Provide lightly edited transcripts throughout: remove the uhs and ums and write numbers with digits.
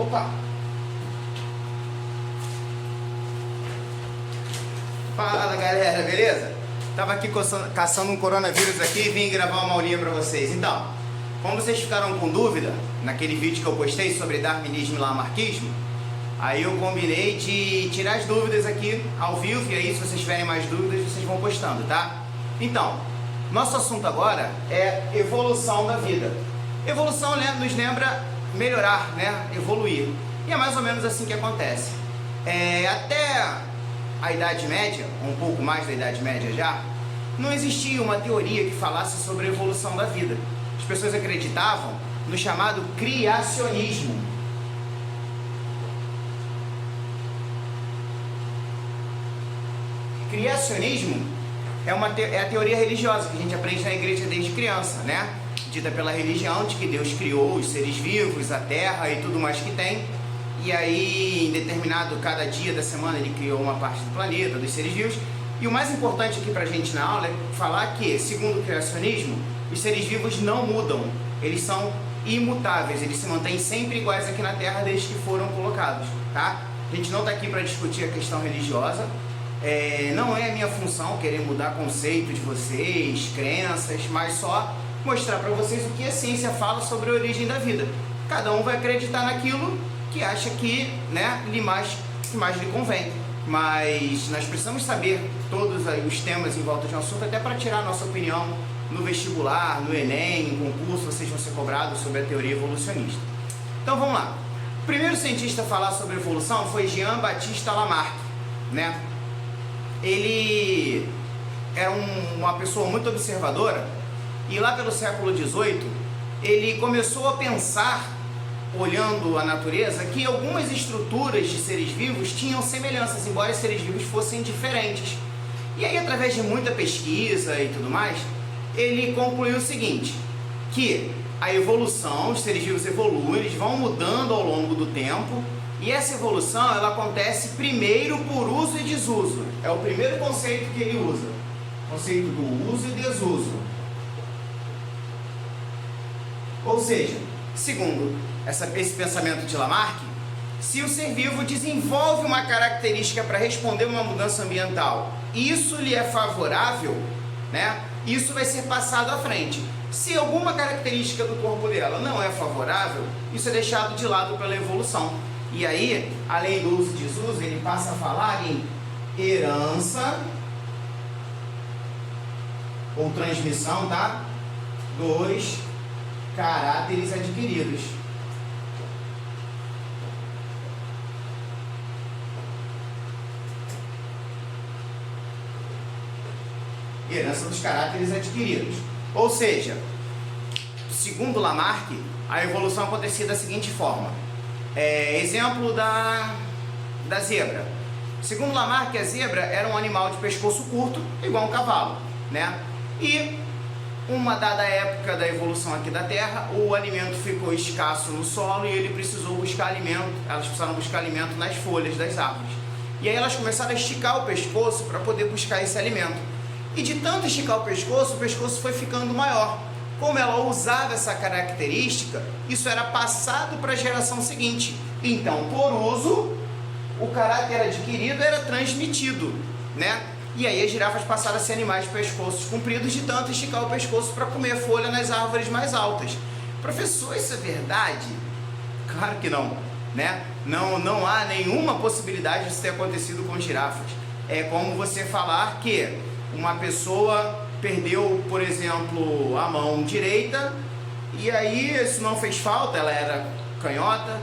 Opa! Fala galera, beleza? Tava aqui caçando um coronavírus aqui e vim gravar uma aulinha pra vocês. Então, como vocês ficaram com dúvida naquele vídeo que eu postei sobre darwinismo e lamarquismo, aí eu combinei de tirar as dúvidas aqui ao vivo, e aí se vocês tiverem mais dúvidas, vocês vão postando, tá? Então, nosso assunto agora é evolução da vida. Evolução, né, nos lembra melhorar, né, evoluir. E é mais ou menos assim que acontece. Até a Idade Média, um pouco mais da Idade Média já, não existia uma teoria que falasse sobre a evolução da vida. As pessoas acreditavam no chamado criacionismo. Criacionismo é a teoria religiosa que a gente aprende na igreja desde criança, né? Dita pela religião de que Deus criou os seres vivos, a terra e tudo mais que tem. E aí, em determinado, cada dia da semana, ele criou uma parte do planeta, dos seres vivos. E o mais importante aqui pra gente na aula é falar que, segundo o criacionismo, os seres vivos não mudam. Eles são imutáveis, eles se mantêm sempre iguais aqui na Terra desde que foram colocados, tá? A gente não tá aqui para discutir a questão religiosa. Não é a minha função querer mudar conceito de vocês, crenças, mas só mostrar para vocês o que a ciência fala sobre a origem da vida. Cada um vai acreditar naquilo que acha que, né, mais lhe convém. Mas nós precisamos saber todos os temas em volta de um assunto, até para tirar a nossa opinião no vestibular, no Enem, em concurso, vocês vão ser cobrados sobre a teoria evolucionista. Então vamos lá. O primeiro cientista a falar sobre evolução foi Jean-Baptiste Lamarck, né? Ele era uma pessoa muito observadora, e lá pelo século XVIII ele começou a pensar, olhando a natureza, que algumas estruturas de seres vivos tinham semelhanças, embora os seres vivos fossem diferentes. E aí, através de muita pesquisa e tudo mais, ele concluiu o seguinte, que a evolução, os seres vivos evoluem, eles vão mudando ao longo do tempo, e essa evolução, ela acontece primeiro por uso e desuso. É o primeiro conceito que ele usa, o conceito do uso e desuso. Ou seja, segundo esse pensamento de Lamarck, se o ser vivo desenvolve uma característica para responder a uma mudança ambiental, isso lhe é favorável, né? Isso vai ser passado à frente. Se alguma característica do corpo dela não é favorável, isso é deixado de lado pela evolução. E aí, além do uso e desuso, ele passa a falar em herança ou transmissão, tá? Dos caráteres adquiridos. Herança dos caráteres adquiridos. Ou seja, segundo Lamarck, a evolução acontecia da seguinte forma. Exemplo da zebra. Segundo Lamarck, a zebra era um animal de pescoço curto, igual um cavalo, né? E uma dada época da evolução aqui da Terra, o alimento ficou escasso no solo e ele precisou buscar alimento, elas precisaram buscar alimento nas folhas das árvores. E aí elas começaram a esticar o pescoço para poder buscar esse alimento. E de tanto esticar o pescoço foi ficando maior. Como ela usava essa característica, isso era passado para a geração seguinte. Então, por uso, o caráter adquirido era transmitido, né? E aí as girafas passaram a ser animais de pescoços compridos de tanto esticar o pescoço para comer folha nas árvores mais altas. Professor, isso é verdade? Claro que não, né? Não há nenhuma possibilidade disso ter acontecido com girafas. É como você falar que uma pessoa perdeu, por exemplo, a mão direita, e aí isso não fez falta, ela era canhota,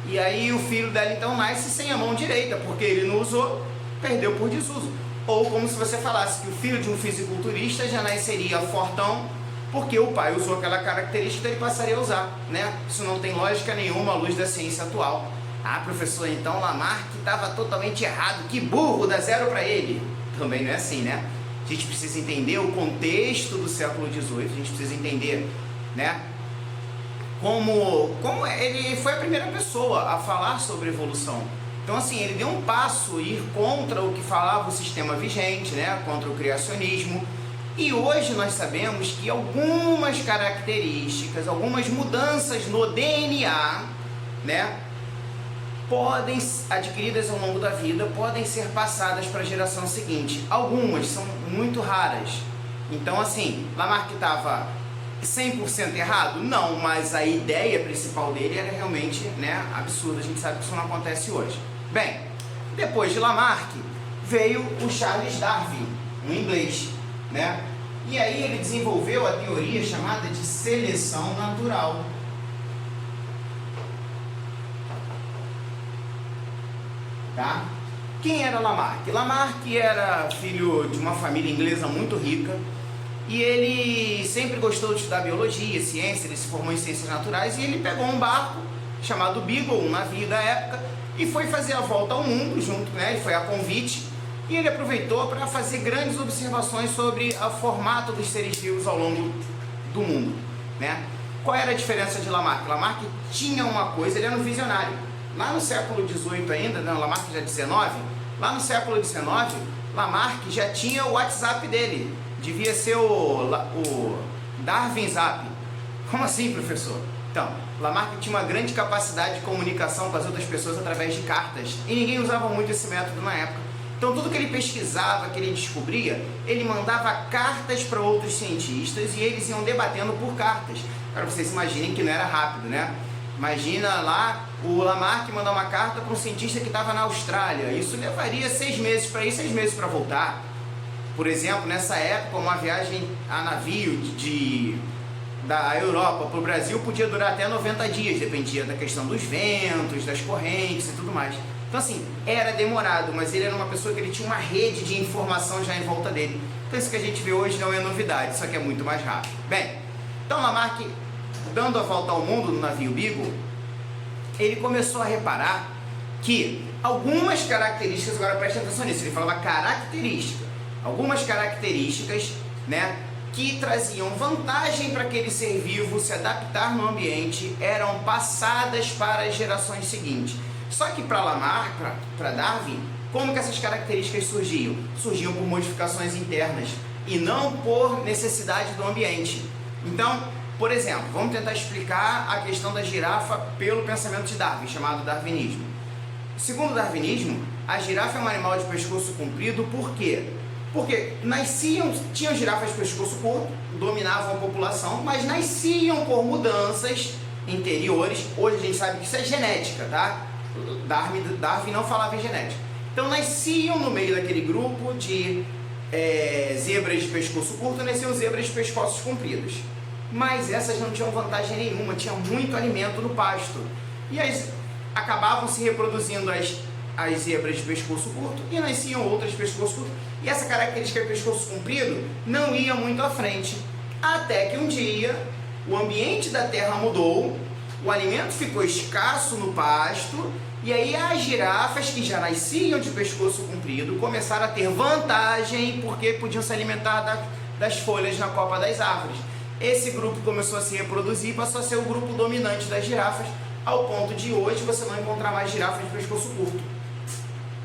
e aí o filho dela então nasce sem a mão direita, porque ele não usou, perdeu por desuso. Ou como se você falasse que o filho de um fisiculturista já nasceria fortão, porque o pai usou aquela característica, ele passaria a usar, né? Isso não tem lógica nenhuma à luz da ciência atual. Ah, professor, então Lamarck estava totalmente errado, que burro, dá zero para ele. Também não é assim, né? A gente precisa entender o contexto do século XVIII, a gente precisa entender, né, como ele foi a primeira pessoa a falar sobre evolução. Então, assim, ele deu um passo ir contra o que falava o sistema vigente, né, contra o criacionismo. E hoje nós sabemos que algumas características, algumas mudanças no DNA, né, podem, adquiridas ao longo da vida, podem ser passadas para a geração seguinte. Algumas são muito raras. Então, assim, Lamarck estava 100% errado? Não, mas a ideia principal dele era realmente, né, absurda. A gente sabe que isso não acontece hoje. Bem, depois de Lamarck veio o Charles Darwin, um inglês, né? E aí ele desenvolveu a teoria chamada de seleção natural. Tá? Quem era Lamarck? Lamarck era filho de uma família inglesa muito rica e ele sempre gostou de estudar biologia, ciência, ele se formou em ciências naturais e ele pegou um barco chamado Beagle, um navio da época, e foi fazer a volta ao mundo junto, né? Ele foi a convite e ele aproveitou para fazer grandes observações sobre o formato dos seres vivos ao longo do mundo, né? Qual era a diferença de Lamarck? Lamarck tinha uma coisa, ele era um visionário. Lá no século XVIII ainda, não, Lamarck já XIX, lá no século XIX, Lamarck já tinha o WhatsApp dele. Devia ser o Darwin Zap. Como assim, professor? Então, Lamarck tinha uma grande capacidade de comunicação com as outras pessoas através de cartas. E ninguém usava muito esse método na época. Então, tudo que ele pesquisava, que ele descobria, ele mandava cartas para outros cientistas e eles iam debatendo por cartas. Para vocês imaginem que não era rápido, né? Imagina lá o Lamarck mandar uma carta para um cientista que estava na Austrália. Isso levaria 6 meses para ir, 6 meses para voltar. Por exemplo, nessa época, uma viagem a navio da Europa para o Brasil podia durar até 90 dias, dependia da questão dos ventos, das correntes e tudo mais. Então, assim, era demorado, mas ele era uma pessoa que ele tinha uma rede de informação já em volta dele. Então, isso que a gente vê hoje não é novidade, só que é muito mais rápido. Bem, então Lamarck, dando a volta ao mundo no navio Beagle, ele começou a reparar que algumas características, agora preste atenção nisso, ele falava característica, algumas características, né, que traziam vantagem para aquele ser vivo se adaptar no ambiente, eram passadas para as gerações seguintes. Só que para Lamarck, para Darwin, como que essas características surgiam? Surgiam por modificações internas e não por necessidade do ambiente. Então, por exemplo, vamos tentar explicar a questão da girafa pelo pensamento de Darwin, chamado darwinismo. Segundo o darwinismo, a girafa é um animal de pescoço comprido, por quê? Porque tinham girafas de pescoço curto, dominavam a população, mas nasciam por mudanças interiores. Hoje a gente sabe que isso é genética, tá? Darwin não falava em genética. Então nasciam no meio daquele grupo de zebras de pescoço curto, nasciam zebras de pescoços compridos. Mas essas não tinham vantagem nenhuma, tinha muito alimento no pasto. E acabavam se reproduzindo as zebras de pescoço curto e nasciam outras de pescoço curto. E essa característica de pescoço comprido não ia muito à frente. Até que um dia o ambiente da terra mudou, o alimento ficou escasso no pasto, e aí as girafas que já nasciam de pescoço comprido começaram a ter vantagem porque podiam se alimentar das folhas na copa das árvores. Esse grupo começou a se reproduzir e passou a ser o grupo dominante das girafas, ao ponto de hoje você não encontrar mais girafas de pescoço curto.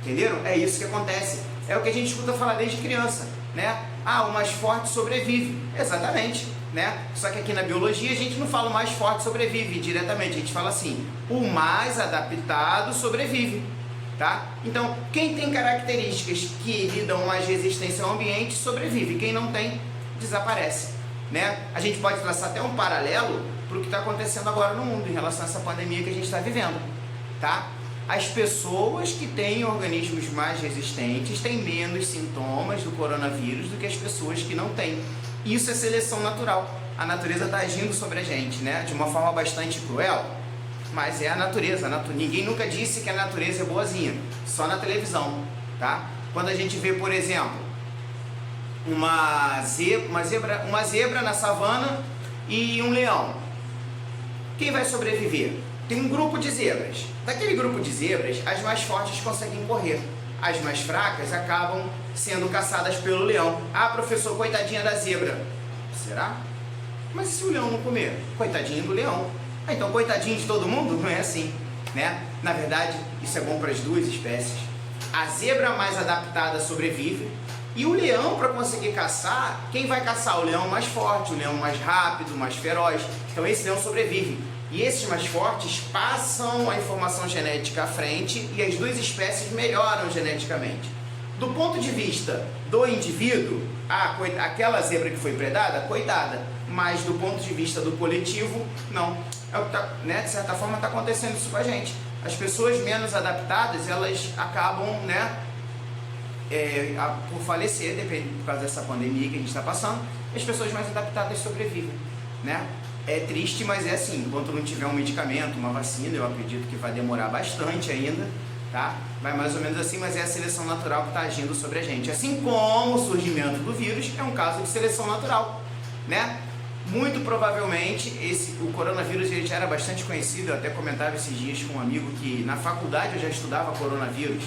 Entenderam? É isso que acontece. É o que a gente escuta falar desde criança, né? Ah, o mais forte sobrevive. Exatamente, né? Só que aqui na biologia a gente não fala o mais forte sobrevive diretamente, a gente fala assim, o mais adaptado sobrevive, tá? Então, quem tem características que lhe dão mais resistência ao ambiente sobrevive, quem não tem, desaparece, né? A gente pode traçar até um paralelo para o que está acontecendo agora no mundo em relação a essa pandemia que a gente está vivendo, tá? As pessoas que têm organismos mais resistentes têm menos sintomas do coronavírus do que as pessoas que não têm. Isso é seleção natural. A natureza está agindo sobre a gente, né? De uma forma bastante cruel, mas é a natureza. Ninguém nunca disse que a natureza é boazinha, só na televisão, tá? Quando a gente vê, por exemplo, uma zebra na savana e um leão, quem vai sobreviver? Tem um grupo de zebras. Daquele grupo de zebras, as mais fortes conseguem correr. As mais fracas acabam sendo caçadas pelo leão. Ah, professor, coitadinha da zebra. Será? Mas e se o leão não comer? Coitadinho do leão. Ah, então coitadinho de todo mundo? Não é assim, né? Na verdade, isso é bom para as duas espécies. A zebra mais adaptada sobrevive. E o leão, para conseguir caçar, quem vai caçar? O leão mais forte, o leão mais rápido, mais feroz. Então esse leão sobrevive. E esses mais fortes passam a informação genética à frente e as duas espécies melhoram geneticamente. Do ponto de vista do indivíduo, aquela zebra que foi predada, coitada. Mas do ponto de vista do coletivo, não. É o que tá, né, de certa forma está acontecendo isso com a gente. As pessoas menos adaptadas, elas acabam, né, por falecer, por causa dessa pandemia que a gente está passando. As pessoas mais adaptadas sobrevivem, né? É triste, mas é assim, enquanto não tiver um medicamento, uma vacina, eu acredito que vai demorar bastante ainda, tá? Vai mais ou menos assim, mas é a seleção natural que está agindo sobre a gente. Assim como o surgimento do vírus é um caso de seleção natural, né? Muito provavelmente o coronavírus ele já era bastante conhecido. Eu até comentava esses dias com um amigo que na faculdade eu já estudava coronavírus,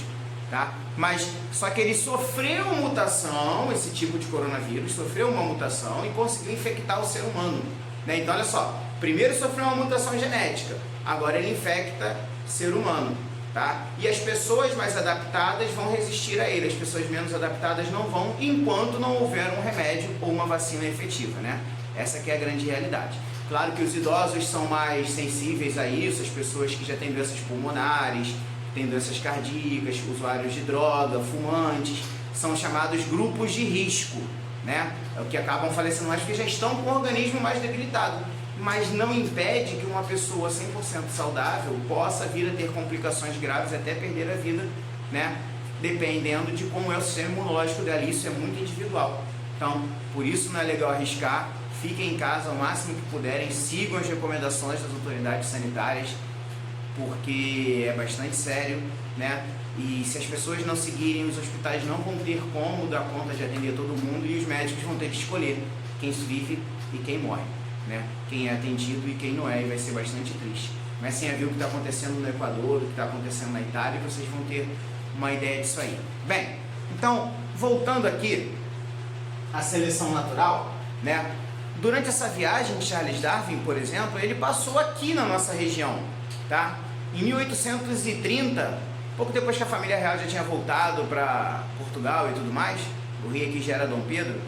tá? Mas só que ele sofreu mutação, esse tipo de coronavírus sofreu uma mutação e conseguiu infectar o ser humano, né? Então olha só, primeiro sofreu uma mutação genética, agora ele infecta ser humano, tá? E as pessoas mais adaptadas vão resistir a ele, as pessoas menos adaptadas não vão, enquanto não houver um remédio ou uma vacina efetiva, né? Essa que é a grande realidade. Claro que os idosos são mais sensíveis a isso, as pessoas que já têm doenças pulmonares, têm doenças cardíacas, usuários de droga, fumantes, são chamados grupos de risco, né? É o que acabam falecendo mais porque já estão com o organismo mais debilitado. Mas não impede que uma pessoa 100% saudável possa vir a ter complicações graves, até perder a vida, né? Dependendo de como é o sistema imunológico dela, isso é muito individual. Então, por isso não é legal arriscar. Fiquem em casa o máximo que puderem, sigam as recomendações das autoridades sanitárias, porque é bastante sério, né? E se as pessoas não seguirem, os hospitais não vão ter como dar conta de atender todo mundo e os médicos vão ter que escolher quem vive e quem morre, né? Quem é atendido e quem não é, e vai ser bastante triste. Comecem a ver o que está acontecendo no Equador, o que está acontecendo na Itália, e vocês vão ter uma ideia disso aí. Bem, então, voltando aqui à seleção natural, né? Durante essa viagem de Charles Darwin, por exemplo, ele passou aqui na nossa região, tá? Em 1830, pouco depois que a família real já tinha voltado para Portugal e tudo mais, o rei aqui já era Dom Pedro,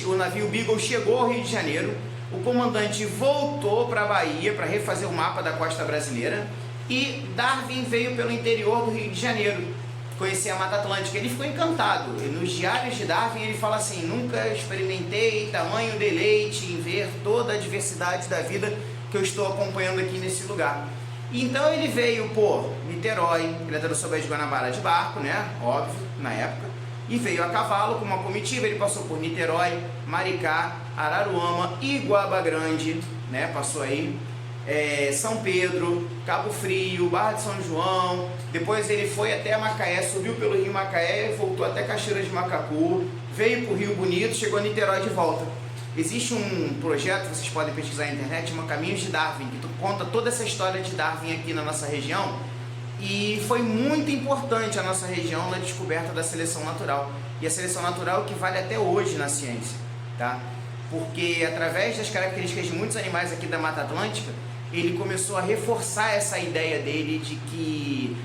o navio Beagle chegou ao Rio de Janeiro, o comandante voltou para a Bahia para refazer o mapa da costa brasileira e Darwin veio pelo interior do Rio de Janeiro conhecer a Mata Atlântica. Ele ficou encantado. Nos diários de Darwin ele fala assim: nunca experimentei tamanho deleite em ver toda a diversidade da vida que eu estou acompanhando aqui nesse lugar. E então ele veio por Niterói, ele atravessou o Baía de Guanabara de barco, né? Óbvio, na época, e veio a cavalo com uma comitiva. Ele passou por Niterói, Maricá, Araruama, Iguaba Grande, né? Passou aí, São Pedro, Cabo Frio, Barra de São João. Depois ele foi até Macaé, subiu pelo Rio Macaé, voltou até Cachoeiras de Macacu, veio para o Rio Bonito, chegou a Niterói de volta. Existe um projeto, vocês podem pesquisar na internet, chama Caminhos de Darwin, que conta toda essa história de Darwin aqui na nossa região. E foi muito importante a nossa região na descoberta da seleção natural. E a seleção natural é o que vale até hoje na ciência, tá? Porque através das características de muitos animais aqui da Mata Atlântica, ele começou a reforçar essa ideia dele de que,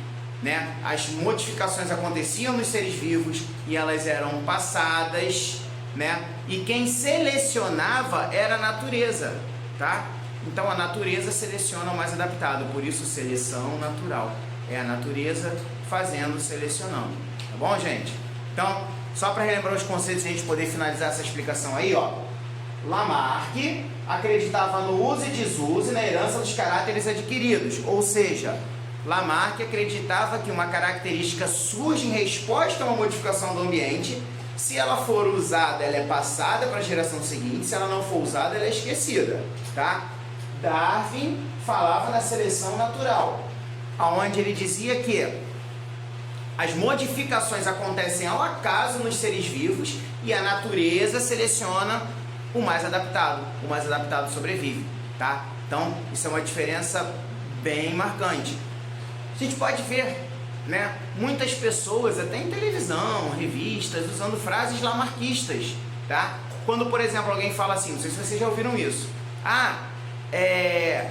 né, as modificações aconteciam nos seres vivos e elas eram passadas, né? E quem selecionava era a natureza, tá? Então a natureza seleciona o mais adaptado, por isso seleção natural. É a natureza fazendo, selecionando, tá bom, gente? Então, só para relembrar os conceitos e a gente poder finalizar essa explicação aí, ó. Lamarck acreditava no uso e desuso e na herança dos caráteres adquiridos, ou seja, Lamarck acreditava que uma característica surge em resposta a uma modificação do ambiente. Se ela for usada, ela é passada para a geração seguinte. Se ela não for usada, ela é esquecida, tá? Darwin falava da seleção natural, onde ele dizia que as modificações acontecem ao acaso nos seres vivos e a natureza seleciona o mais adaptado sobrevive, tá? Então, isso é uma diferença bem marcante. A gente pode ver, né, muitas pessoas, até em televisão, revistas, usando frases lamarquistas, tá? Quando, por exemplo, alguém fala assim, não sei se vocês já ouviram isso,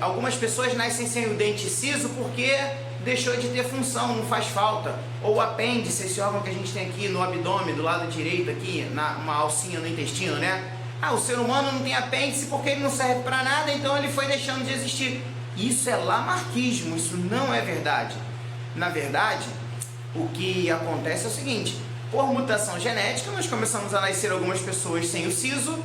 algumas pessoas nascem sem o dente ciso porque deixou de ter função, não faz falta. Ou o apêndice, esse órgão que a gente tem aqui no abdômen, do lado direito aqui, uma alcinha no intestino, né? O ser humano não tem apêndice porque ele não serve para nada, então ele foi deixando de existir. Isso é lamarquismo, isso não é verdade. Na verdade, o que acontece é o seguinte: por mutação genética, nós começamos a nascer algumas pessoas sem o siso,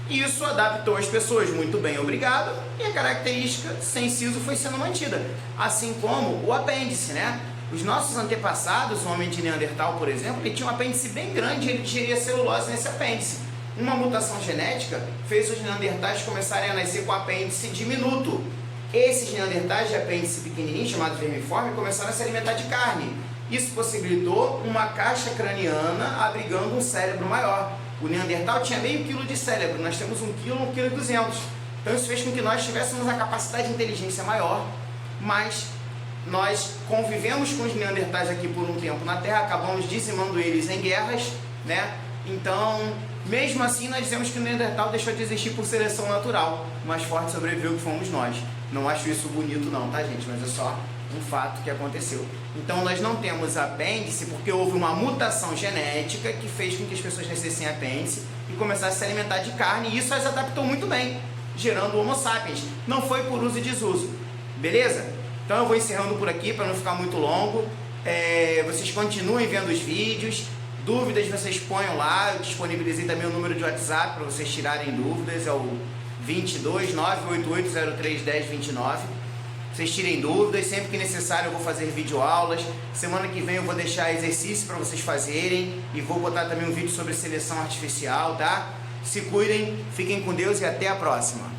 e isso adaptou as pessoas, muito bem, obrigado, e a característica sem siso foi sendo mantida, assim como o apêndice, né? Os nossos antepassados, o homem de Neandertal, por exemplo, ele tinha um apêndice bem grande e ele digeria celulose nesse apêndice. Uma mutação genética fez os neandertais começarem a nascer com apêndice diminuto. Esses neandertais de apêndice pequenininho, chamados vermiforme, começaram a se alimentar de carne. Isso possibilitou uma caixa craniana abrigando um cérebro maior. O neandertal tinha meio quilo de cérebro, nós temos 1 quilo, 1,2 kg. Então isso fez com que nós tivéssemos uma capacidade de inteligência maior, mas nós convivemos com os neandertais aqui por um tempo na Terra, acabamos dizimando eles em guerras, né? Então, mesmo assim, nós dizemos que o neandertal deixou de existir por seleção natural. O mais forte sobreviveu, que fomos nós. Não acho isso bonito não, tá, gente? Mas é só um fato que aconteceu. Então, nós não temos apêndice porque houve uma mutação genética que fez com que as pessoas nascessem apêndice e começassem a se alimentar de carne, e isso as adaptou muito bem, gerando o Homo sapiens. Não foi por uso e desuso. Beleza? Então, eu vou encerrando por aqui para não ficar muito longo. Vocês continuem vendo os vídeos. Dúvidas vocês ponham lá. Eu disponibilizei também o número de WhatsApp para vocês tirarem dúvidas. É o 22 98803 1029. Vocês tirem dúvidas. Sempre que necessário eu vou fazer videoaulas. Semana que vem eu vou deixar exercício para vocês fazerem. E vou botar também um vídeo sobre seleção artificial, tá? Se cuidem, fiquem com Deus e até a próxima.